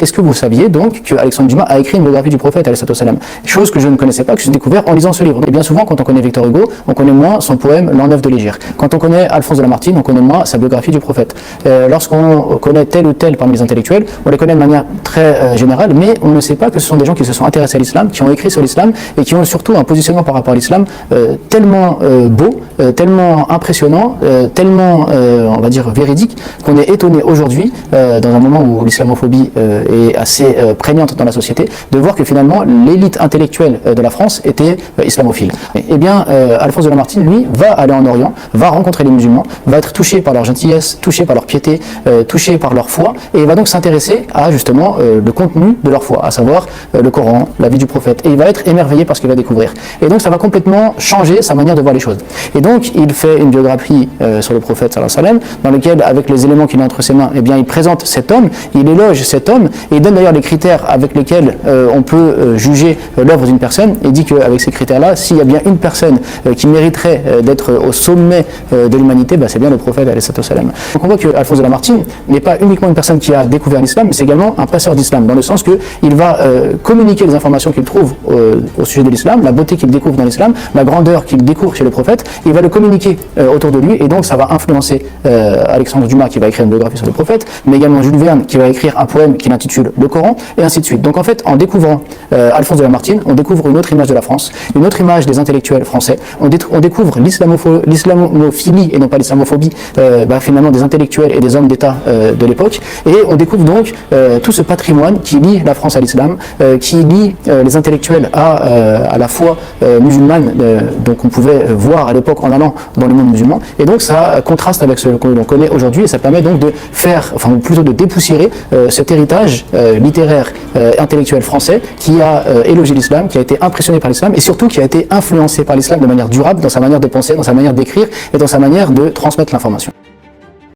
Est-ce que vous saviez donc que Alexandre Dumas a écrit une biographie du prophète, alayhi salam? Chose que je ne connaissais pas, que j'ai découvert en lisant ce livre. Et bien souvent, quand on connaît Victor Hugo, on connaît moins son poème L'an 9 de l'Hégire. Quand on connaît Alphonse de Lamartine, on connaît moins sa biographie du prophète. Lorsqu'on connaît tel ou tel parmi les intellectuels, on les connaît de manière très générale, mais on ne sait pas que ce sont des gens qui se sont intéressés à l'islam, qui ont écrit sur l'islam et qui ont surtout un positionnement par rapport à l'islam tellement beau, tellement impressionnant, tellement, on va dire, véridique, qu'on est étonné aujourd'hui, dans un moment où l'islamophobie est assez prégnante dans la société, de voir que finalement l'élite intellectuelle de la France était islamophile. Et bien, Alphonse de Lamartine, lui, va aller en Orient, va rencontrer les musulmans, va être touché par leur gentillesse, touché par leur piété, touché par leur foi, et il va donc s'intéresser à justement le contenu de leur foi, à savoir le Coran, la vie du prophète, et il va être émerveillé par ce qu'il va découvrir. Et donc ça va complètement changer sa manière de voir les choses. Et donc il fait une biographie sur le prophète sallallahu alayhi wa sallam, dans lequel, avec les éléments qu'il a entre ses mains, eh bien il présente cet homme, il éloge cet homme, et il donne d'ailleurs les critères avec lesquels on peut juger l'œuvre d'une personne, et dit qu'avec ces critères-là, s'il y a bien une personne qui mériterait d'être au sommet de l'humanité, bah, c'est bien le prophète alayhi salam. Donc on voit que Alphonse de Lamartine n'est pas uniquement une personne qui a découvert l'islam, mais c'est également un passeur d'islam, dans le sens qu'il va communiquer les informations qu'il trouve au sujet de l'islam, la beauté qu'il découvre dans l'islam, la grandeur qu'il découvre chez le prophète, il va le communiquer autour de lui, et donc ça va influencer Alexandre Dumas qui va écrire une biographie sur le prophète, mais également Jules Verne qui va écrire un poème qu'il intitule Le Coran, et ainsi de suite. Donc en fait, en découvrant Alphonse de Lamartine, on découvre une autre image de la France, une autre image des intellectuels français, on découvre l'islamophilie et non pas l'islamophobie finalement des intellectuels et des hommes d'État de l'époque, et on découvre donc tout ce patrimoine qui lie la France à l'islam, qui lie les intellectuels à la foi musulmane, donc on pouvait voir à l'époque en allant dans le monde musulman, et donc ça contraste avec ce que l'on connaît aujourd'hui, et ça permet donc de faire, enfin plutôt de dépoussiérer cet héritage littéraire intellectuel français qui a élogé l'islam, qui a été impressionné par l'islam, et surtout qui a été influencé par l'islam de manière durable dans sa manière de penser, dans sa manière d'écrire et dans sa manière de transmettre l'information.